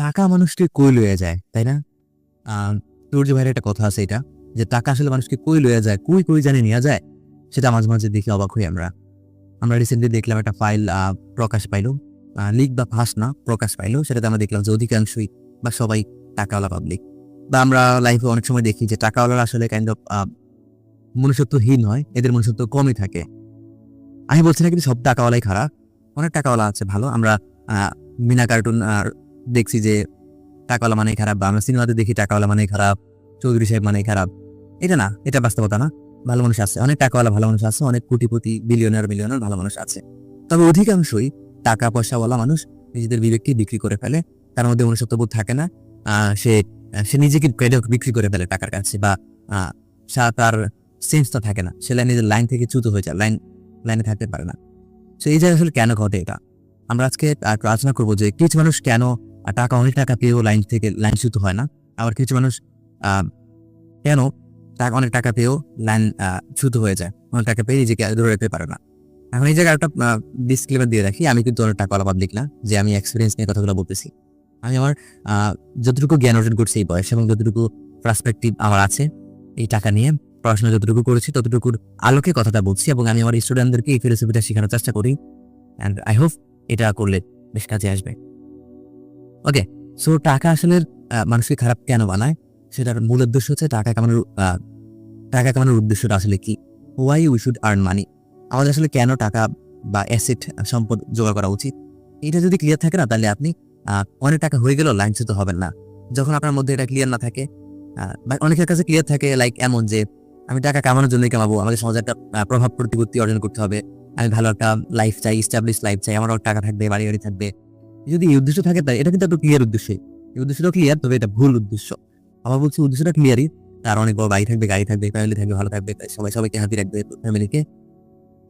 টাকা মানুষকে কই লইয়া যায়, তাই না? সূর্য ভাইয়ের একটা কথা আছে এটা, যে টাকা আসলে মানুষকে কই লইয়া যায়, কই, কই জানি নিয়া যায়, সেটা মাঝে, মাঝে দেখে অবাক হই আমরা। আমরা রিসেন্টলি দেখলাম একটা ফাইল প্রকাশ পাইলো। লিক বা ফাঁস না, প্রকাশ পাইলো। সেটাতে আমরা দেখলাম যে অধিকাংশই বা সবাই টাকাওয়ালা পাবলিক। বা আমরা লাইফে অনেক সময় দেখি যে টাকাওয়ালারা আসলে কাইন্ড অফ মনুষ্যত্বহীন হয়, এদের মনুষ্যত্ব কমই থাকে। আমি বলছি না কিন্তু সব টাকাওয়ালাই খারাপ। অনেক টাকাওয়ালা আছে ভালো। আমরা আ মিনা কার্টুন দেখছি যে টাকাওয়ালা মানেই খারাপ, বা আমরা সিনেমাতে দেখি টাকাওয়ালা মানেই খারাপ, চৌধুরী সাহেব মানেই খারাপ। এটা না, এটা বাস্তবতা না। ভালো মানুষ আছে, অনেক টাকাওয়ালা ভালো মানুষ আছে, অনেক কোটিপতি, বিলিয়নার, মিলিয়নার ভালো মানুষ আছে। তবে অধিকাংশই টাকা পয়সাওয়ালা মানুষ নিজেদের বিবেককে বিক্রি করে ফেলে। তার মধ্যে মনুষ্যত্ববোধ থাকে না। আ সে সে নিজেকে বিক্রি করে ফেলে টাকার কাছে, বা আ তার সেন্সটা থাকে না। সে নিজের লাইন থেকে চ্যুত হয়ে যায়। লাইনে থাকতে পারে না। সো এই জায়গায় আসলে কেন ঘটে এটা? আমরা আজকে একটু আলোচনা করব যে কিছু মানুষ কেন অনেক টাকা পেয়েও লাইনচ্যুত হয় না। আবার কিছু মানুষ আ কেন অনেক টাকা পেয়েও চ্যুত হয়ে যায়। অনেক টাকা পেয়ে নিজেকে ধরে রাখতে পারে না। এখন এই জায়গায় একটা ডিসক্লেমার দিয়ে রাখি, আমি কিন্তু অনেক টাকাওয়ালা পাবলিক না, যে আমি এক্সপেরিয়েন্স নিয়ে কথাগুলো বলতেছি। আমি আমার আ যতটুকু জ্ঞান অর্জন করছি এই বয়সে, এবং যতটুকু পার্সপেক্টিভ আমার আছে এই টাকা নিয়ে, পড়াশোনা যতটুকু করেছি ততটুকুর আলোকে কথাটা বলছি, এবং আমি আমার স্টুডেন্টদেরকে এই ফিলোসফিটা শেখানোর চেষ্টা করি। অ্যান্ড আই হোপ এটা করলে বেশ কাজে আসবে। ওকে, সো টাকা আসলে মানুষকে খারাপ কেন বানায়? সেটার মূল উদ্দেশ্য হচ্ছে টাকা কামানোর উদ্দেশ্যটা আসলে কি? Why we should earn money? আমাদের আসলে কেন টাকা বা অ্যাসেট, সম্পদ জোগাড় করা উচিত? এটা যদি ক্লিয়ার থাকে না, তাহলে আপনি অনেক টাকা হয়ে গেলেও লাইনচ্যুত হবেন না। যখন আপনার মধ্যে এটা ক্লিয়ার না থাকে, বা অনেকের কাছে ক্লিয়ার থাকে লাইক এমন যে আমি টাকা কামানোর জন্যই কামাবো, আমাদের সমাজে একটা প্রভাব প্রতিপত্তি অর্জন করতে হবে, আমি ভালো একটা লাইফ চাই, এস্টাবলিশ লাইফ চাই, আমারও টাকা থাকবে, বাড়ি থাকবে। যদি এই উদ্দেশ্য থাকে, তাই এটা কিন্তু একটা ক্লিয়ার উদ্দেশ্যই। এই উদ্দেশ্যটাও ক্লিয়ার, তবে এটা ভুল উদ্দেশ্য। আবার বলছি উদ্দেশ্যটা ক্লিয়ারই, তার অনেক বড় বাড়ি থাকবে, গাড়ি থাকবে, ফ্যামিলি থাকবে, ভালো থাকবে, সবাইকে হ্যাপি রাখবে ফ্যামিলিকে।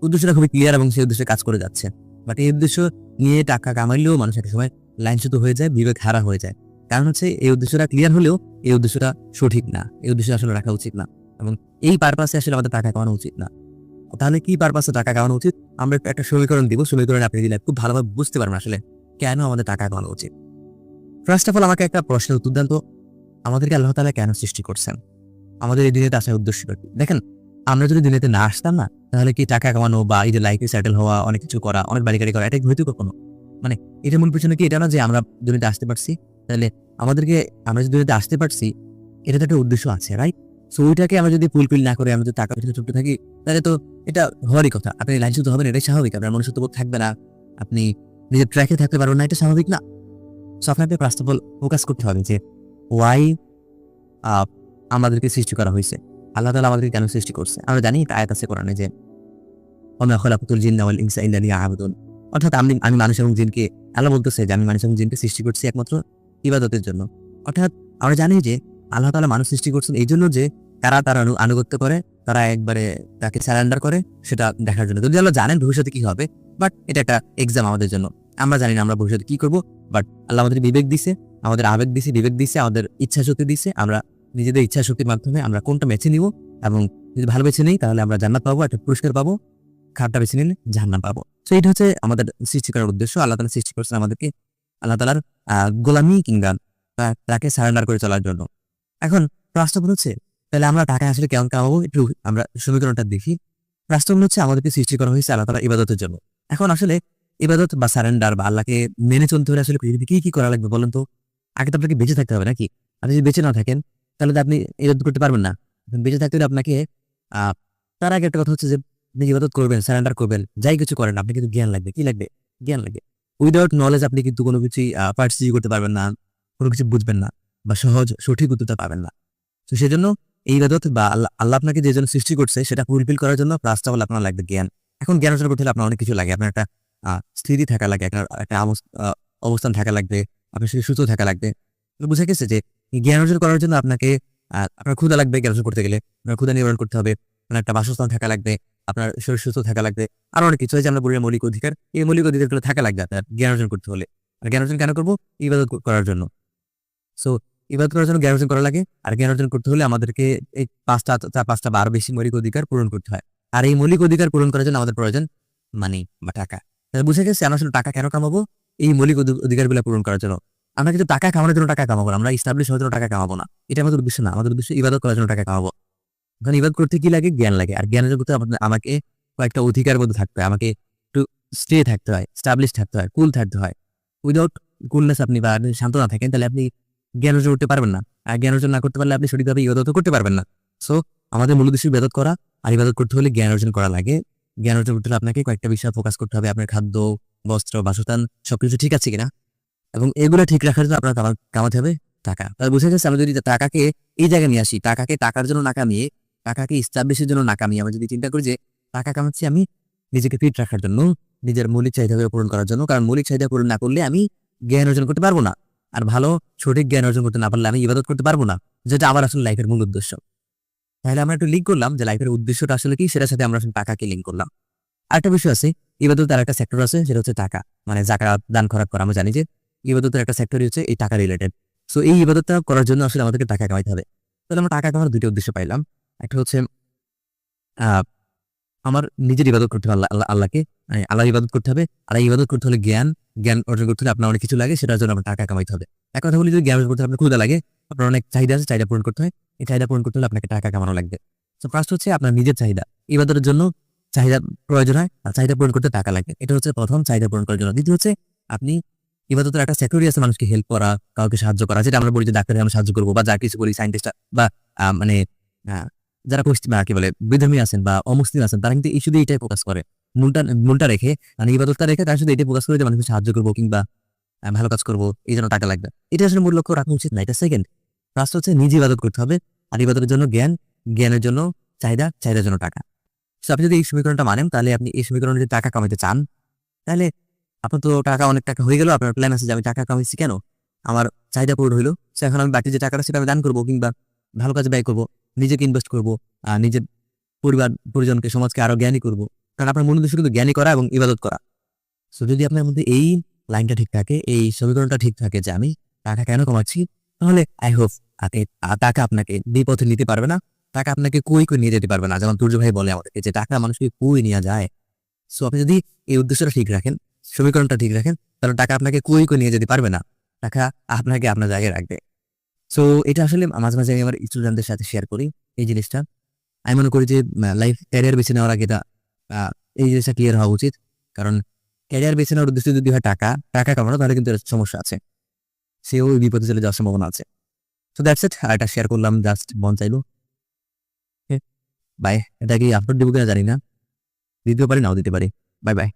উদ্দেশ্যটা খুবই ক্লিয়ার এবং সেই উদ্দেশ্যে কাজ করে যাচ্ছে। বাট এই উদ্দেশ্য নিয়ে টাকা কামাইলেও মানুষ একটা সময় লাইনচ্যুত হয়ে যায়, বিবেক হারা হয়ে যায়। কারণ হচ্ছে এই উদ্দেশ্যটা ক্লিয়ার হলেও এই উদ্দেশ্যটা সঠিক না। এই উদ্দেশ্য আসলে রাখা উচিত না। এবং এই পারপাসে আসলে আমাদের টাকা কামানো উচিত না। তাহলে কি পারপাসে টাকা কামানো উচিত? আমরা একটা সমীকরণ দিব। সমীকরণে আপনি দিলে খুব ভালোভাবে বুঝতে পারবেন আসলে কেন আমাদের টাকা কামানো উচিত। ফার্স্ট অফ অল আমাকে একটা প্রশ্নের উত্তর দেন তো, আমাদেরকে আল্লাহ তাআলা কেন সৃষ্টি করছেন? আমাদের এই দুনিয়াতে আসার উদ্দেশ্যটা কি? দেখেন, আমরা যদি দুনিয়াতে না আসতাম না, তাহলে কি টাকা কামানো বা এই যে লাইফে সেটেল হওয়া, অনেক কিছু করা, অনেক বাড়ি-গাড়ি করা, এটা কি হইতো কখনো? মানে এটার মূল পিছনে কি এটা না যে আমরা দুনিয়াতে আসতে পারছি? তাহলে আমরা যে দুনিয়াতে আসতে পারছি, এটাতে একটা উদ্দেশ্য আছে, রাইট? সো ওইটাকে আমরা যদি ফুলফিল না করে আমরা যদি টাকার পেছনে ছুটতে থাকি, তাহলে তো এটা হওয়ারই কথা। আপনি লাইনচ্যুত হবেন, এটাই স্বাভাবিক। আপনার মনুষ্যত্ববোধ থাকবে না। আপনি নিজের ট্র্যাকে থাকতে পারবেন না, এটা স্বাভাবিক না? সো আপনাকে ফার্স্ট অফ অল ফোকাস করতে হবে যে ওয়াই আ আমাদেরকে সৃষ্টি করা হইছে। আল্লাহ তাআলা আমাদেরকে কেন সৃষ্টি করছে? আমরা জানি একটা আয়াত আছে কোরআনে যে ওমা খালাকাতুল জিন্না ওয়াল ইনসা ইল্লা লিয়াবুদুন। অর্থাৎ আমি মানুষ এবং জিনকে, আল্লাহ বলতেছে যে আমি মানুষ এবং জিনকে সৃষ্টি করছি একমাত্র ইবাদতের জন্য। অর্থাৎ আমরা জানি যে আল্লাহ তাআলা মানুষ সৃষ্টি করছেন এইজন্য যে তারা তার আনুগত্য করে, তারা একবারে তাকে সারেন্ডার করে, সেটা দেখার জন্য। যদি আল্লাহ জানেন ভবিষ্যতে কি হবে, বাট এটা একটা এক্সাম আমাদের জন্য। আমরা জানি না আমরা ভবিষ্যতে কি করব, বাট আল্লাহ আমাদের বিবেক দিছে, আমাদের আবেগ দিছে, বিবেক দিছে, আমাদের ইচ্ছা শক্তি দিছে। আমরা নিজেদের ইচ্ছা শক্তির মাধ্যমে আমরা কোনটা বেছে নিব, এবং যদি ভালো বেছে নিই তাহলে আমরা জান্নাত পাবো, একটা পুরস্কার পাবো। খারাপটা বেছে নিলে জাহান্নাম পাবো। সো এটা হচ্ছে আমাদের সৃষ্টি করার উদ্দেশ্য। আল্লাহ তাআলা সৃষ্টি করছেন আমাদেরকে আল্লাহ তাআলার গোলামি কিংবা তাকে সারেন্ডার করে চলার জন্য। এখন প্রশ্ন হচ্ছে, তাহলে আমরা টাকা আসলে কেমন কামাবো? একটু আমরা সমীকরণটা দেখি। প্রশ্ন হচ্ছে আমাদেরকে সৃষ্টি করা হয়েছে আল্লাহ তাআলার ইবাদতের জন্য। এখন আসলে ইবাদত বা সারেন্ডার বা আল্লাহকে মেনে চলতে হলে আসলে পৃথিবীতে কি করা লাগবে বলেন তো? আগে তো আপনাকে বেঁচে থাকতে হবে নাকি? আপনি যদি বেঁচে না থাকেন, তাহলে তো আপনি ইবাদত করতে পারবেন না। বেঁচে থাকতে হলে আপনাকে আ তার আগে একটা কথা হচ্ছে যে আপনি ইবাদত করবেন, সারেন্ডার করবেন, যাই কিছু করেন আপনি কিন্তু জ্ঞান লাগবে। কি লাগবে? জ্ঞান লাগবে। উইথআউট নলেজ আপনি কিন্তু কোনো কিছুই পারচেজ করতে পারবেন না, কোনো কিছু বুঝবেন না, বা সঠিক উত্তরটা পাবেন না। তো সেজন্য এই ইবাদত বা আল্লাহ আপনাকে যে জন্য সৃষ্টি করছে সেটা ফুলফিল করার জন্য ফার্স্ট অফ অল আপনার লাগবে জ্ঞান। এখন জ্ঞান অর্জন করতে হলে আপনার অনেক কিছু লাগে। আপনার একটা স্থিতি থাকা লাগে, একটা অবস্থান থাকা লাগবে, আপনার সাথে সুস্থ থাকা লাগবে। তো বুঝা গেছে যে এই জ্ঞান অর্জন করার জন্য আপনাকে আপনার ক্ষুধা লাগবে, জ্ঞান অর্জন করতে গেলে আপনার ক্ষুধা নিবারণ করতে হবে, আপনার একটা বাসস্থান থাকা লাগবে, আপনার শরীর সুস্থ থাকা লাগবে, আরো অনেক কিছু আছে আমরা বলি মৌলিক অধিকার। এই মৌলিক অধিকারগুলো থাকা লাগবে আপনার জ্ঞান অর্জন করতে হলে। আর জ্ঞান অর্জন কেন করবো? ইবাদত করার জন্য। সো ইবাদত করার জন্য জ্ঞান অর্জন করা লাগে। আর জ্ঞান অর্জন করতে হলে আমাদেরকে এই ৫টা বা আরো বেশি মৌলিক অধিকার পূরণ করতে হয়। আর এই মৌলিক অধিকার পূরণ করার জন্য আমাদের প্রয়োজন মানি বা টাকা। তাহলে বুঝে গেছে আমরা আসলে টাকা কেন কামাবো? এই মৌলিক অধিকারগুলো পূরণ করার জন্য। আমরা কিন্তু টাকা কামানোর জন্য টাকা কামাবো না, আমরা এস্টাবলিশ হওয়ার জন্য টাকা কামাবো না, এটা আমাদের উদ্দেশ্য না। আমাদের উদ্দেশ্য ইবাদত করার জন্য টাকা কামাবো। কারণ ইবাদত করতে কি লাগে? জ্ঞান লাগে। আর জ্ঞানের করতে আমাকে কয়েকটা অধিকারের মধ্যে থাকতে হয়, আমাকে একটু স্টে থাকতে হয়, স্টাবলিশ থাকতে হয়, কুল থাকতে হয়। উইদাউট কুলনেস আপনি বা আপনি শান্ত না থাকেন তাহলে আপনি জ্ঞান অর্জন করতে পারবেন না। আর জ্ঞান অর্জন না করতে পারলে আপনি সঠিকভাবে ইবাদত করতে পারবেন না। সো আমাদের মূল উদ্দেশ্য ইবাদত করা, আর ইবাদত করতে হলে জ্ঞান অর্জন করা লাগে। জ্ঞান অর্জন করতে হলে আপনাকে কয়েকটা বিষয় ফোকাস করতে হবে। আপনার খাদ্য, বস্ত্র, বাসস্থান সবকিছু ঠিক আছে কিনা, এবং এগুলো ঠিক রাখার জন্য আপনার কামাতে হবে টাকা। তাহলে বুঝে গেছে, আমরা যদি টাকাকে এই জায়গায় নিয়ে আসি, টাকাকে টাকার জন্য না কামিয়ে, টাকাকে এস্টাবলিশের জন্য না কামিয়ে আমরা যদি চিন্তা করি যে টাকা কামাচ্ছি আমি নিজেকে ফিট রাখার জন্য, নিজের মৌলিক চাহিদাগুলো পূরণ করার জন্য। কারণ মৌলিক চাহিদা পূরণ না করলে আমি জ্ঞান অর্জন করতে পারবো না, আর ভালো সঠিক জ্ঞান অর্জন করতে না পারলে আমি ইবাদত করতে পারবো না, যেটা আমার আসলে লাইফের মূল উদ্দেশ্য। তাহলে আমরা একটু লিঙ্ক করলাম যে লাইফের উদ্দেশ্যটা আসলে কি, সেটার সাথে আমরা আসলে টাকাকে লিঙ্ক করলাম। আরেকটা বিষয় আছে, ইবাদতের একটা সেক্টর আছে, সেটা হচ্ছে টাকা, মানে যাকাত, দান খয়রাত করা। আমরা জানি যে ইবাদতের একটা সেক্টরই হচ্ছে এই টাকা রিলেটেড। সো এই ইবাদতটা করার জন্য আসলে আমাদেরকে টাকা কামাইতে হবে। তাহলে আমরা টাকা কামানোর দুইটা উদ্দেশ্য পাইলাম। একটা হচ্ছে আহ আমার নিজের ইবাদত করতে হবে আল্লাহকে, মানে আল্লাহর ইবাদত করতে হবে। আর এই ইবাদত করতে হলে জ্ঞান অর্জন করতে হলে আপনার অনেক কিছু লাগে, সেটার জন্য আপনার টাকা কামাইতে হবে। এক কথা বলি, যদি জ্ঞান অর্জন করতে হলে আপনার ক্ষুধা লাগে, আপনার অনেক চাহিদা আছে, চাহিদা পূরণ করতে হয়। এই চাহিদা পূরণ করতে হলে আপনাকে টাকা কামানো লাগবে। তো ফার্স্ট হচ্ছে আপনার নিজের চাহিদা, ইবাদতের জন্য চাহিদা প্রয়োজন হয়, আর চাহিদা পূরণ করতে টাকা লাগে। এটা হচ্ছে প্রথম, চাহিদা পূরণ করার জন্য। দ্বিতীয় হচ্ছে আপনি ইবাদতের একটা সেক্টরই আছে মানুষকে হেল্প করা, কাউকে সাহায্য করা, যেটা আমরা বলি যে ডাক্তারকে আমরা সাহায্য করবো, বা যা কিছু বলি সায়েন্টিস্ট বা মানে যারা কি বলে বিধর্মী আছেন বা অমুসলিম আছেন, তারা কিন্তু এই শুধু এইটাই ফোকাস করে। মূলটা রেখে, মানে ইবাদতটা রেখে তারা শুধু এটাই ফোকাস করে যে মানুষকে সাহায্য করবো কিংবা ভালো কাজ করবো, এই জন্য টাকা লাগবে। এটা আসলে মূল লক্ষ্য রাখা উচিত না। এটা সেকেন্ড। ফার্স্ট হচ্ছে নিজে ইবাদত করতে হবে, আর ইবাদতের জন্য জ্ঞানের জন্য চাহিদা, চাহিদার জন্য টাকা। তো আপনি যদি এই সমীকরণটা মানেন, তাহলে আপনি এই সমীকরণে যদি টাকা কামাইতে চান, তাহলে আপনার তো টাকা, অনেক টাকা হয়ে গেল। আপনার প্ল্যান আছে যে আমি টাকা কামাইছি কেন, আমার চাহিদা পূরণ হইলো, সো এখন আমি বাকি যে টাকাটা সেটা আমি দান করবো কিংবা ভালো কাজে ব্যয় করবো, নিজেকে ইনভেস্ট করবো, নিজের পরিবার পরিজনকে, সমাজকে আরো জ্ঞানী করবো। কারণ আপনার মূল উদ্দেশ্য কিন্তু জ্ঞানী করা এবং ইবাদত করা। সো যদি আপনার মধ্যে এই লাইনটা ঠিক থাকে, এই সমীকরণটা ঠিক থাকে যে আমি টাকা কেন কমাচ্ছি, তাহলে আই হোপ টাকা আপনাকে বিপথে নিতে পারবে না, টাকা আপনাকে কুই নিয়ে যেতে পারবে না। যেমন তুর্য ভাই বলে আমাদেরকে যে টাকা মানুষকে কুই নিয়ে যায়। সো আপনি যদি এই উদ্দেশ্যটা ঠিক রাখেন, সমীকরণটা ঠিক রাখেন, তাহলে টাকা আপনাকে কুই নিয়ে যেতে পারবে না, টাকা আপনাকে আপনার জায়গায় রাখবে। সো এটা আসলে মাঝে মাঝে আমি আমার স্টুডেন্টদের সাথে শেয়ার করি এই জিনিসটা। আমি মনে করি যে লাইফ ক্যারিয়ার বেছে নেওয়ার আগে এটা এই জিনিসটা ক্লিয়ার হওয়া উচিত। কারণ ক্যারিয়ার বেছে নেওয়ার উদ্দেশ্য যদি হয় টাকা কামানো, তাহলে কিন্তু এর সমস্যা আছে, সেও ওই বিপদে চলে যাওয়ার সম্ভাবনা আছে। সো দ্যাটস ইট, এটা শেয়ার করলাম, জাস্ট মন চাইলো। বাই। এটা কি আপলোড দেবো কিনা জানি না, দিতেও পারি নাও দিতে পারি। Bye bye.